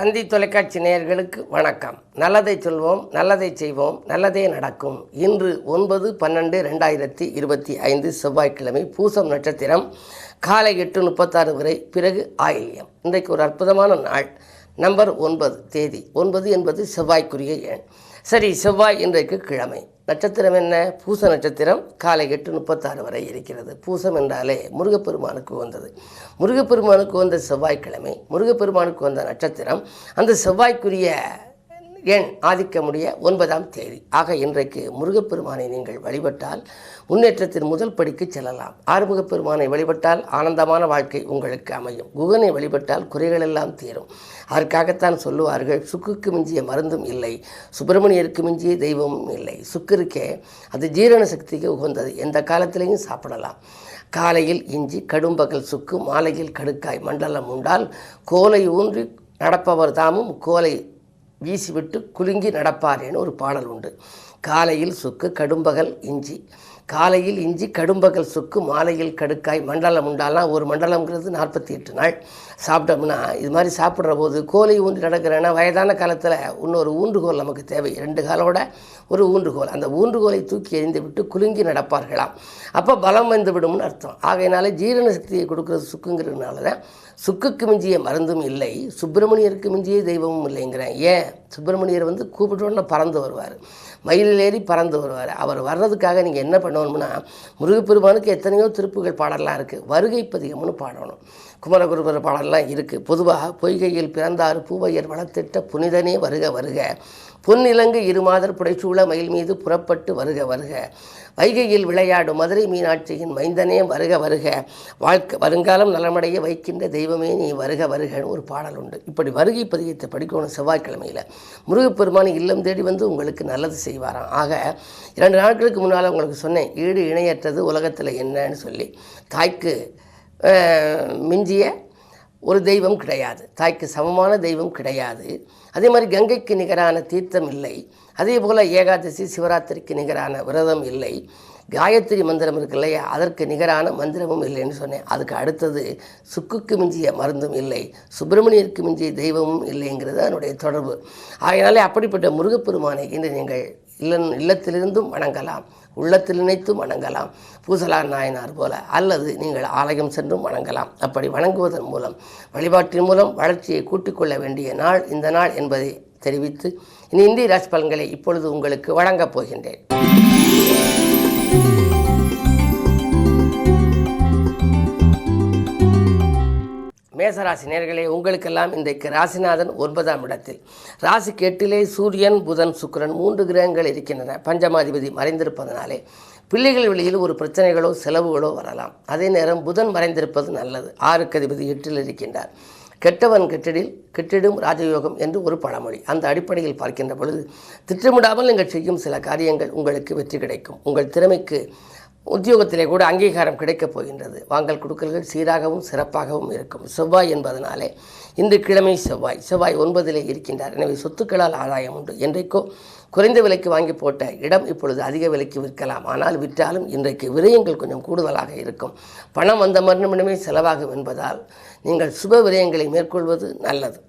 தந்தி தொலைக்காட்சி நேயர்களுக்கு வணக்கம். நல்லதை சொல்வோம், நல்லதை செய்வோம், நல்லதே நடக்கும். இன்று 9/12/2025 செவ்வாய்க்கிழமை, பூசம் நட்சத்திரம், காலை 8:36 வரை, பிறகு ஆயில்யம். இன்றைக்கு ஒரு அற்புதமான நாள். நம்பர் 9 தேதி 9 என்பது செவ்வாய்க்குரிய எண். சரி, செவ்வாய் இன்றைக்கு கிழமை. நட்சத்திரம் என்ன? பூச நட்சத்திரம். காலை 8:36 வரை இருக்கிறது. பூசம் என்றாலே முருகப்பெருமானுக்கு வந்தது. முருகப்பெருமானுக்கு வந்த செவ்வாய்க்கிழமை, முருகப்பெருமானுக்கு வந்த நட்சத்திரம், அந்த செவ்வாய்க்குரிய எண் ஆதிக்கமுடைய 9ஆம் தேதி. ஆக இன்றைக்கு முருகப்பெருமானை நீங்கள் வழிபட்டால் முன்னேற்றத்தின் முதல் படிக்கு செல்லலாம். ஆறுமுகப்பெருமானை வழிபட்டால் ஆனந்தமான வாழ்க்கை உங்களுக்கு அமையும். குகனை வழிபட்டால் குறைகளெல்லாம் தீரும். அதற்காகத்தான் சொல்லுவார்கள், சுக்குக்கு மிஞ்சிய மருந்தும் இல்லை, சுப்பிரமணியருக்கு மிஞ்சிய தெய்வமும் இல்லை. சுக்கு இருக்கே, அது ஜீரண சக்திக்கு உகந்தது. எந்த காலத்திலையும் சாப்பிடலாம். காலையில் இஞ்சி, கடும்பகல் சுக்கு, மாலையில் கடுக்காய், மண்டலம் உண்டால் கோலை ஊன்றி நடப்பவர் தாமும் கோலை வீசிவிட்டு குலுங்கி நடப்பாரேன்னு ஒரு பாடல் உண்டு. காலையில் சுக்கு, கடும்பகல் இஞ்சி. காலையில் இஞ்சி, கடும்பகல் சுக்கு, மாலையில் கடுக்காய், மண்டலம் உண்டாலாம். ஒரு மண்டலம்ங்கிறது 48 நாள் சாப்பிட்டோம்னா, இது மாதிரி சாப்பிட்ற போது கோலை ஊன்றி நடக்கிறேன்னா, வயதான காலத்தில் இன்னொரு ஊன்றுகோல் நமக்கு தேவை. 2 காலோட ஒரு ஊன்றுகோல். அந்த ஊன்றுகோலை தூக்கி எறிந்து விட்டு குலுங்கி நடப்பார்களாம். அப்போ பலம் வந்து விடும்னு அர்த்தம். ஆகையினால ஜீரண சக்தியை கொடுக்குறது சுக்குங்கிறதுனால தான் சுக்குக்கு மிஞ்சிய மருந்தும் இல்லை, சுப்பிரமணியருக்கு மிஞ்சிய தெய்வமும் இல்லைங்கிறேன். ஏன்? சுப்பிரமணியர் கூப்பிட்டோன்னு பறந்து வருவார், மயிலில் ஏறி பறந்து வருவார். அவர் வர்றதுக்காக நீங்கள் என்ன பண்ணணும்னா, முருகப்பெருமானுக்கு எத்தனையோ திருப்புகள் பாடலாம் இருக்குது. வருகை பதிகம்னு பாடணும். குமரகுருபர் பாடலாம் இருக்குது. பொதுவாக பொய்கையில் பிறந்தார் பூவையர் வளத்திட்ட புனிதனே வருக வருக, பொன்னிலங்கு இருமாதர் புடைச்சூழ மயில் மீது புறப்பட்டு வருக வருக, வைகையில் விளையாடும் மதுரை மீனாட்சியின் மைந்தனே வருக வருக, வாழ்க்கை வருங்காலம் நலமடைய வைக்கின்ற தெய்வமே நீ வருக வருகன்னு ஒரு பாடல் உண்டு. இப்படி வருகை பதிகத்தை படிக்கணும் செவ்வாய்க்கிழமையில். முருகப்பெருமான் இல்லம் தேடி வந்து உங்களுக்கு நல்லது செய்வாராம். ஆக 2 நாட்களுக்கு முன்னால் உங்களுக்கு சொன்னேன், ஈடு இணையற்றது உலகத்தில் என்னன்னு சொல்லி. தாய்க்கு மிஞ்சிய ஒரு தெய்வம் கிடையாது, தாய்க்கு சமமான தெய்வம் கிடையாது. அதே மாதிரி கங்கைக்கு நிகரான தீர்த்தம் இல்லை. அதே போல் ஏகாதசி சிவராத்திரிக்கு நிகரான விரதம் இல்லை. காயத்ரி மந்திரம் இருக்கு இல்லையா, அதற்கு நிகரான மந்திரமும் இல்லைன்னு சொன்னேன். அதுக்கு அடுத்தது சுக்குக்கு மிஞ்சிய மருந்தும் இல்லை, சுப்பிரமணியருக்கு மிஞ்சிய தெய்வமும் இல்லைங்கிறது அதனுடைய தொடர்பு. ஆகையினாலே அப்படிப்பட்ட முருகப்பெருமானை இன்று நீங்கள் இல்லத்திலிருந்தும் வணங்கலாம், உள்ளத்தில் நினைத்தும் வணங்கலாம், பூசலார் நாயனார் போல, அல்லது நீங்கள் ஆலயம் சென்றும் வணங்கலாம். அப்படி வணங்குவதன் மூலம், வழிபாட்டின் மூலம் வளர்ச்சியை கூட்டிக்கொள்ள வேண்டிய நாள் இந்த நாள் என்பதை தெரிவித்து இனி இந்திய ராசி பலன்களை இப்பொழுது உங்களுக்கு வழங்கப் போகின்றேன். மேசராசி நேயர்களே, உங்களுக்கெல்லாம் இன்றைக்கு ராசிநாதன் 9ஆம் இடத்தில், ராசிக்கு 8லே சூரியன், புதன், சுக்கிரன் 3 கிரகங்கள் இருக்கின்றன. பஞ்சமாதிபதி மறைந்திருப்பதனாலே பிள்ளைகள் வெளியில் ஒரு பிரச்சனைகளோ செலவுகளோ வரலாம். அதே நேரம் புதன் மறைந்திருப்பது நல்லது. 6க்கு அதிபதி 8இல் இருக்கின்றார். கெட்டவன் கெட்டிடும் ராஜயோகம் என்று ஒரு பழமொழி. அந்த அடிப்படையில் பார்க்கின்ற பொழுது திட்டமிடாமல் நீங்கள் செய்யும் சில காரியங்கள் உங்களுக்கு வெற்றி கிடைக்கும். உங்கள் திறமைக்கு உத்தியோகத்திலே கூட அங்கீகாரம் கிடைக்கப் போகின்றது. வாங்கல் கொடுக்கல்கள் சீராகவும் சிறப்பாகவும் இருக்கும். செவ்வாய் என்பதனாலே இன்று கிழமை செவ்வாய் 9இலே இருக்கின்றார். எனவே சொத்துக்களால் ஆதாயம் உண்டு. என்றைக்கோ குறைந்த விலைக்கு வாங்கி போட்ட இடம் இப்பொழுது அதிக விலைக்கு விற்கலாம். ஆனால் விற்றாலும் இன்றைக்கு விரயங்கள் கொஞ்சம் கூடுதலாக இருக்கும். பணம் வந்த மறுநிமிடமே செலவாகும் என்பதால் நீங்கள் சுப விரயங்களை மேற்கொள்வது நல்லது.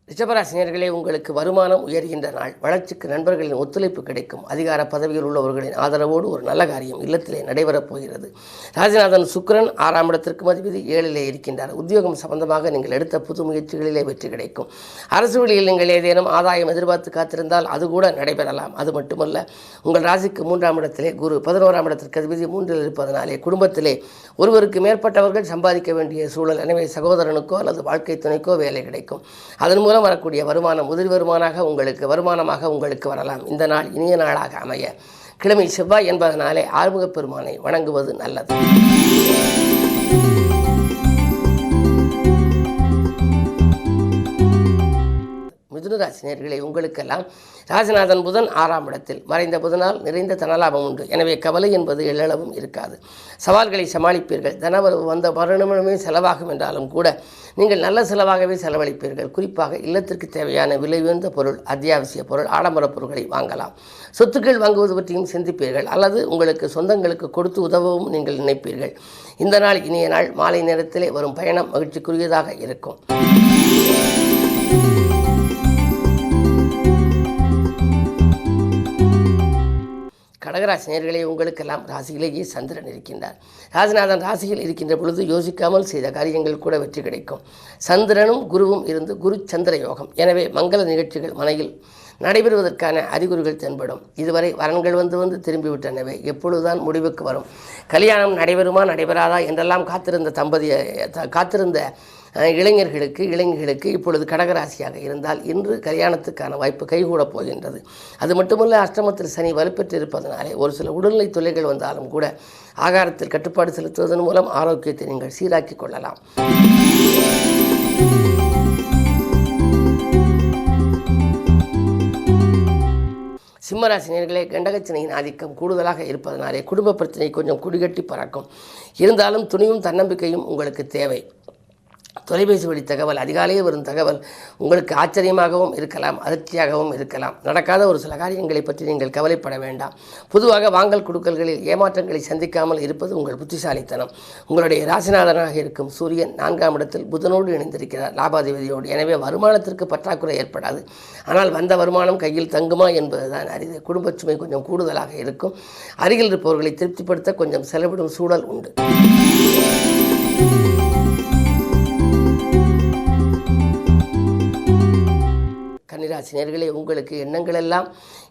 ரிஷபராசினியர்களே, உங்களுக்கு வருமானம் உயர்கின்ற நாள். வளர்ச்சிக்கு நண்பர்களின் ஒத்துழைப்பு கிடைக்கும். அதிகார பதவியில் உள்ளவர்களின் ஆதரவோடு ஒரு நல்ல காரியம் இல்லத்திலே நடைபெறப் போகிறது. ராசிநாதன் சுக்கிரன் 6ஆம் இடத்திற்கு அதிபதி 7இலே இருக்கின்றார். உத்தியோகம் சம்பந்தமாக நீங்கள் எடுத்த புது முயற்சிகளிலே வெற்றி கிடைக்கும். அரசு வழியில் நீங்கள் ஏதேனும் ஆதாயம் எதிர்பார்த்து காத்திருந்தால் அது கூட நடைபெறலாம். அது மட்டுமல்ல, உங்கள் ராசிக்கு 3ஆம் இடத்திலே குரு 11ஆம் இடத்திற்கு அதிபதி 3இல் இருப்பதனாலே குடும்பத்திலே ஒருவருக்கு மேற்பட்டவர்கள் சம்பாதிக்க வேண்டிய சூழல். எனவே சகோதரனுக்கோ அல்லது வாழ்க்கை துணைக்கோ வேலை கிடைக்கும். அதன் மூலம் வரக்கூடிய வருமானம் உதிரி வருமானமாக உங்களுக்கு வரலாம். இந்த நாள் இனிய நாளாக அமைய கிழமை செவ்வாய் என்பதனாலே ஆறுமுகப்பெருமானை வணங்குவது நல்லது. மிதுன மிதுனராசி நேயர்களே, உங்களுக்கெல்லாம் ராசிநாதன் புதன் 6ஆம் இடத்தில் மறைந்த புதனால் நிறைந்த தனலாபம் உண்டு. எனவே கவலை என்பது எள்ளளவும் இருக்காது. சவால்களை சமாளிப்பீர்கள். தனவரவு வந்த மறுநிமிடமே செலவாகும் என்றாலும் கூட நீங்கள் நல்ல செலவாகவே செலவழிப்பீர்கள். குறிப்பாக இல்லத்திற்கு தேவையான விலை உயர்ந்த பொருள், அத்தியாவசிய பொருள், ஆடம்பர பொருட்களை வாங்கலாம். சொத்துக்கள் வாங்குவது பற்றியும் சிந்திப்பீர்கள். அல்லது உங்களுக்கு சொந்தங்களுக்கு கொடுத்து உதவவும் நீங்கள் நினைப்பீர்கள். இந்த நாள் இனிய நாள். மாலை நேரத்திலே வரும் பயணம் மகிழ்ச்சிக்குரியதாக இருக்கும். கடகராசி நேயர்களே, உங்களுக்கெல்லாம் ராசியிலேயே சந்திரன் இருக்கின்றார். ராசிநாதன் ராசியில் இருக்கின்ற பொழுது யோசிக்காமல் செய்த காரியங்கள் கூட வெற்றி கிடைக்கும். சந்திரனும் குருவும் இருந்து குரு சந்திர யோகம். எனவே மங்கள நிகழ்ச்சிகள் மனையில் நடைபெறுவதற்கான அறிகுறிகள் தென்படும். இதுவரை வரன்கள் வந்து திரும்பிவிட்டனவே, எப்பொழுதுதான் முடிவுக்கு வரும்? கல்யாணம் நடைபெறுமா நடைபெறாதா என்றெல்லாம் காத்திருந்த இளைஞர்களுக்கு இப்பொழுது கடகராசியாக இருந்தால் இன்று கல்யாணத்துக்கான வாய்ப்பு கைகூடப் போகின்றது. அது மட்டுமல்ல, அஷ்டமத்தில் சனி வலுப்பெற்று இருப்பதனாலே ஒரு சில உடல்நிலை தொல்லைகள் வந்தாலும் கூட ஆகாரத்தில் கட்டுப்பாடு செலுத்துவதன் மூலம் ஆரோக்கியத்தை நீங்கள் சீராக்கிக் கொள்ளலாம். சிம்மராசி நேயர்களே, கண்டகச்சனையின் ஆதிக்கம் கூடுதலாக இருப்பதனாலே குடும்ப பிரச்சனை கொஞ்சம் குடிகட்டி பறக்கும். இருந்தாலும் துணிவும் தன்னம்பிக்கையும் உங்களுக்கு தேவை. தொலைபேசி வழி தகவல், அதிகாலையே வரும் தகவல் உங்களுக்கு ஆச்சரியமாகவும் இருக்கலாம், அதிர்ச்சியாகவும் இருக்கலாம். நடக்காத ஒரு சில காரியங்களை பற்றி நீங்கள் கவலைப்பட வேண்டாம். பொதுவாக வாங்கல் கொடுக்கல்களில் ஏமாற்றங்களை சந்திக்காமல் இருப்பது உங்கள் புத்திசாலித்தனம். உங்களுடைய ராசிநாதனாக இருக்கும் சூரியன் 4ஆம் இடத்தில் புதனோடு இணைந்திருக்கிறார், லாபாதிபதியோடு. எனவே வருமானத்திற்கு பற்றாக்குறை ஏற்படாது. ஆனால் வந்த வருமானம் கையில் தங்குமா என்பதுதான் அரிது. குடும்பச் சுமை கொஞ்சம் கூடுதலாக இருக்கும். அருகில் இருப்பவர்களை திருப்திப்படுத்த கொஞ்சம் செலவிடும் சூழல் உண்டு. கன்னிராசி நேயர்களே, உங்களுக்கு எண்ணங்கள் எல்லாம்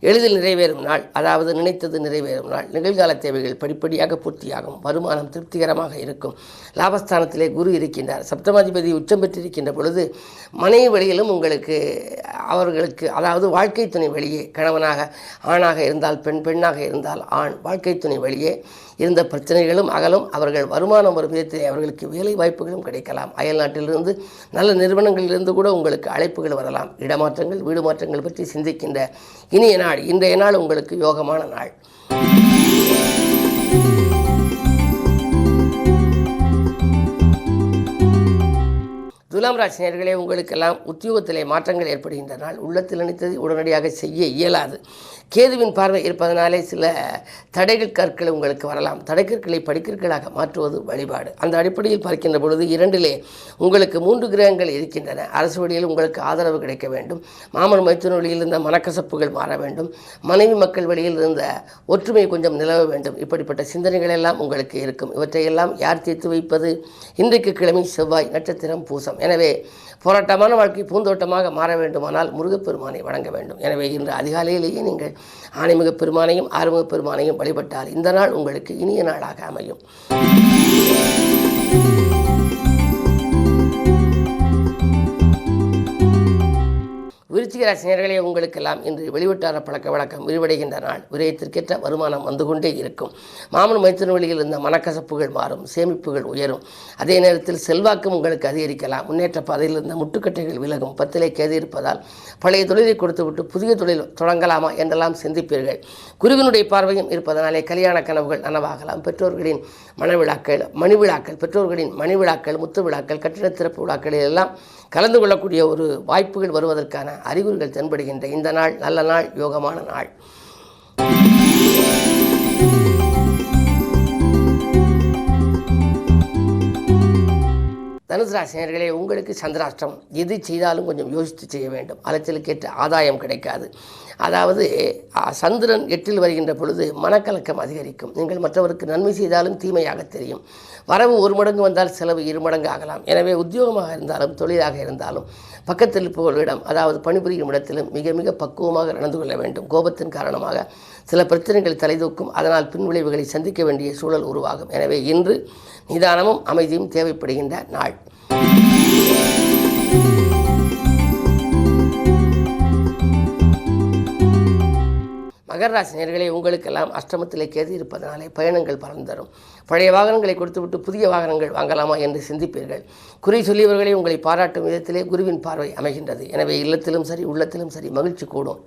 எளிதில் நிறைவேறும் நாள். அதாவது நினைத்தது நிறைவேறும் நாள். நிகழ்கால தேவைகள் படிப்படியாக பூர்த்தியாகும். வருமானம் திருப்திகரமாக இருக்கும். லாபஸ்தானத்திலே குரு இருக்கின்றார். சப்தமாதிபதி உச்சம் பெற்றிருக்கின்ற பொழுது மனைவி வழியிலும் அவர்களுக்கு அதாவது வாழ்க்கை துணை வழியே, கணவனாக ஆணாக இருந்தால் பெண், பெண்ணாக இருந்தால் ஆண், வாழ்க்கை துணை வழியே இருந்த பிரச்சனைகளும் அகலும். அவர்கள் வருமானம் வரும் விதத்திலே அவர்களுக்கு வேலை வாய்ப்புகளும் கிடைக்கலாம். அயல் நாட்டிலிருந்து நல்ல நிறுவனங்களிலிருந்து கூட உங்களுக்கு அழைப்புகள் வரலாம். இடமாற்றங்கள், வீடு மாற்றங்கள் பற்றி சிந்திக்கின்ற இனிய நாள். இன்றைய நாள் உங்களுக்கு யோகமான நாள். துலாம் ராசி நேயர்களே, உங்களுக்கெல்லாம் உத்தியோகத்திலே மாற்றங்கள் ஏற்படுகின்ற நாள். உள்ளத்தில் நினைத்தது உடனடியாக செய்ய இயலாது. கேதுவின் பார்வை இருப்பதனாலே சில கற்கள் உங்களுக்கு வரலாம். தடைக்கற்களை படிக்கற்களாக மாற்றுவது வழிபாடு. அந்த அடிப்படையில் பார்க்கின்ற பொழுது 2இலே உங்களுக்கு 3 கிரகங்கள் இருக்கின்றன. அரசு வழியில் உங்களுக்கு ஆதரவு கிடைக்க வேண்டும். மாமன் மைத்துன வழியில் இருந்த மனக்கசப்புகள் மாற வேண்டும். மனைவி மக்கள் வழியில் இருந்த ஒற்றுமை கொஞ்சம் நிலவ வேண்டும். இப்படிப்பட்ட சிந்தனைகள் எல்லாம் உங்களுக்கு இருக்கும். இவற்றையெல்லாம் யார் தீர்த்து வைப்பது? இன்றைக்கு கிழமை செவ்வாய், நட்சத்திரம் பூசம். எனவே போராட்டமான வாழ்க்கை பூந்தோட்டமாக மாற வேண்டுமானால் முருகப்பெருமானை வணங்க வேண்டும். எனவே இன்று அதிகாலையிலேயே நீங்கள் ஆனைமுகப் பெருமானையும் ஆறுமுகப் பெருமானையும் வழிபட்டால் இந்த நாள் உங்களுக்கு இனிய நாளாக அமையும். விருச்சிக ராசி நேயர்களே, உங்களுக்கெல்லாம் இன்று வெளிவட்டார பழக்க வழக்கம் விரிவடைகின்ற நாள். விரயத்திற்கேற்ற வருமானம் வந்து கொண்டே இருக்கும். மாமன் மைத்தின வழியில் இருந்த மனக்கசப்புகள் மாறும். சேமிப்புகள் உயரும். அதே நேரத்தில் செல்வாக்கும் உங்களுக்கு அதிகரிக்கலாம். முன்னேற்ற பாதையில் இருந்த முட்டுக்கட்டைகள் விலகும். 10இலே கேது இருப்பதால் பழைய தொழிலை கொடுத்துவிட்டு புதிய தொழில் தொடங்கலாமா என்றெல்லாம் சிந்திப்பீர்கள். குருவினுடைய பார்வையும் இருப்பதனாலே கல்யாண கனவுகள் நனவாகலாம். பெற்றோர்களின் பெற்றோர்களின் மணி விழாக்கள், முத்து விழாக்கள், கட்டிட திறப்பு விழாக்களில் எல்லாம் கலந்து கொள்ளக்கூடிய ஒரு வாய்ப்புகள் வருவதற்கான அறிகுறிகள் தென்படுகின்ற இந்த நாள் நல்ல நாள், யோகமான நாள். தனுசு ராசி நேயர்களே, உங்களுக்கு சந்திராஷ்டம். எது செய்தாலும் கொஞ்சம் யோசித்து செய்ய வேண்டும். அலைச்சலுக்கேற்ற ஆதாயம் கிடைக்காது. அதாவது சந்திரன் 8இல் வருகின்ற பொழுது மனக்கலக்கம் அதிகரிக்கும். நீங்கள் மற்றவருக்கு நன்மை செய்தாலும் தீமையாக தெரியும். வரவு 1 மடங்கு வந்தால் செலவு 2 மடங்கு ஆகலாம். எனவே உத்தியோகமாக இருந்தாலும் தொழிலாக இருந்தாலும் பக்கத்தில் இருப்பவர்களிடம், அதாவது பணிபுரியும் இடத்திலும் மிக மிக பக்குவமாக நடந்து கொள்ள வேண்டும். கோபத்தின் காரணமாக சில பிரச்சனைகள் தலைதூக்கும். அதனால் பின்விளைவுகளை சந்திக்க வேண்டிய சூழல் உருவாகும். எனவே இன்று நிதானமும் அமைதியும் தேவைப்படுகின்ற நாள். மகர ராசி நேயர்களே, உங்களுக்கெல்லாம் அஷ்டமத்திலே கேது இருப்பதனாலே பயணங்கள் பலன் தரும். பழைய வாகனங்களை கொடுத்துவிட்டு புதிய வாகனங்கள் வாங்கலாமா என்று சிந்திப்பீர்கள். குறி சொல்லியவர்களை உங்களை பாராட்டும் விதத்திலே குருவின் பார்வை அமைகின்றது. எனவே இல்லத்திலும் சரி உள்ளத்திலும் சரி மகிழ்ச்சி கூடும்.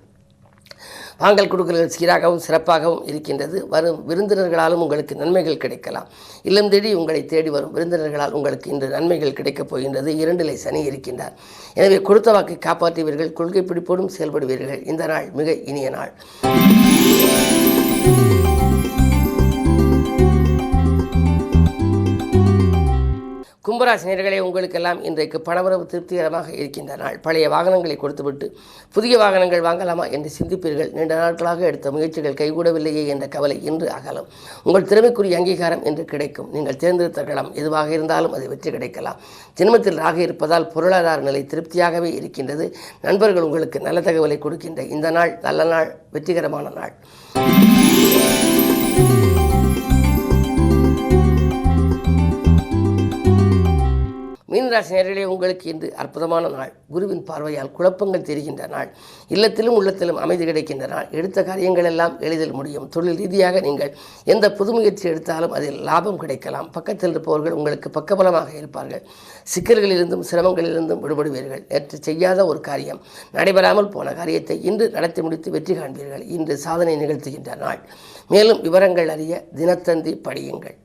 வாங்கல் கொடுக்கல்கள் சீராகவும் சிறப்பாகவும் இருக்கின்றது. வரும் விருந்தினர்களாலும் உங்களுக்கு நன்மைகள் கிடைக்கலாம். இல்லம் தேடி உங்களை தேடி வரும் விருந்தினர்களால் உங்களுக்கு இன்று நன்மைகள் கிடைக்கப் போகின்றது. 2லே சனி இருக்கின்றார். எனவே கொடுத்த வாக்கை காப்பாற்றுவீர்கள். கொள்கை பிடிப்போடும் செயல்படுவீர்கள். இந்த நாள் மிக இனிய நாள். கும்பராசி நேயர்களே, உங்களுக்கெல்லாம் இன்றைக்கு பணவரவு திருப்திகரமாக இருக்கின்ற நாள். பழைய வாகனங்களை கொடுத்துவிட்டு புதிய வாகனங்கள் வாங்கலாமா என்று சிந்திப்பீர்கள். நீண்ட நாட்களாக எடுத்த முயற்சிகள் கைகூடவில்லையே என்ற கவலை இன்று அகலும். உங்கள் திறமைக்குரிய அங்கீகாரம் இன்று கிடைக்கும். நீங்கள் தேர்ந்தெடுத்த களம் எதுவாக இருந்தாலும் அது வெற்றி கிடைக்கலாம். ஜென்மத்தில் ராகு இருப்பதால் பொருளாதார நிலை திருப்தியாகவே இருக்கின்றது. நண்பர்கள் உங்களுக்கு நல்ல தகவலை கொடுக்கின்ற இந்த நாள் நல்ல நாள், வெற்றிகரமான நாள். மீனராசி நேயர்களே, உங்களுக்கு இன்று அற்புதமான நாள். குருவின் பார்வையால் குழப்பங்கள் தெரிகின்ற நாள். இல்லத்திலும் உள்ளத்திலும் அமைதி கிடைக்கின்ற நாள். எடுத்த காரியங்கள் எல்லாம் எளிதில் முடியும். தொழில் ரீதியாக நீங்கள் எந்த புது முயற்சி எடுத்தாலும் அதில் லாபம் கிடைக்கலாம். பக்கத்தில் இருப்பவர்கள் உங்களுக்கு பக்கபலமாக இருப்பார்கள். சிக்கல்களிலிருந்தும் சிரமங்களிலிருந்தும் விடுபடுவீர்கள். நேற்று செய்யாத ஒரு காரியம், நடைபெறாமல் போன காரியத்தை இன்று நடத்தி முடித்து வெற்றி காண்பீர்கள். இன்று சாதனை நிகழ்த்துகின்ற நாள். மேலும் விவரங்கள் அறிய தினத்தந்தி படியுங்கள்.